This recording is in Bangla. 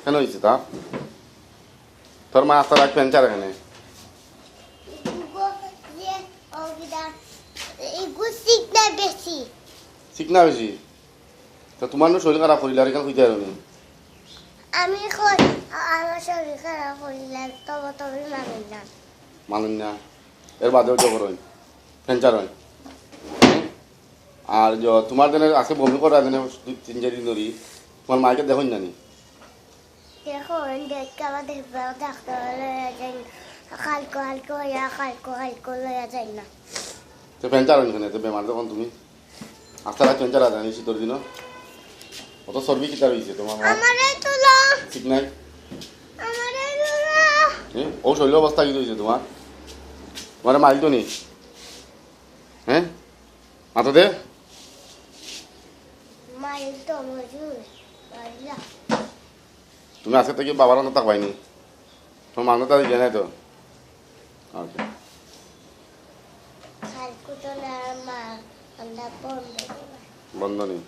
কেন হয়েছে তা? তোর মা আস্তা রাখ পেঞ্চার এখানে শিখনা বেশি তো তোমার শরীর খারাপ করিল আর এখানে খুঁজতে পারি আমি আমার শরীর খারাপ হইলে তবে তবে মানুষ না মানুষ না এর বাদেও জবর হয় পেঞ্চার হয় আর তোমার দিনে আজকে বমি করা দিনে 2-3 দিন ধরি তোমার মাকে দেখুন জানি দেখুন দেখতে আবার দেখবে ডাক্তার লইয়া যাই কালকে হালকা হইয়া কালকে লইয়া যাই না তো পেঞ্চার হয় এখানে তো বেমার যখন তুমি আস্তে রাখ পেঞ্চার আছে জানি শীতর দিনও অত চর্বি কিতা হয়েছে তোমার আমারে তুলো ঠিক নাই আমারে তুলো ও শরীর অবস্থা কি হয়েছে তোমার তোমার মাইল তো নেই হ্যাঁ মাথা দে মাইল তো মজুর মাইলা তুমি আজকে থেকে বাবার অন্ত থাকবাইনি তোমার মানুষ তাদের দিয়ে নাই তো ওকে কালকে তো না মা আমরা বন্ধ বন্ধ নেই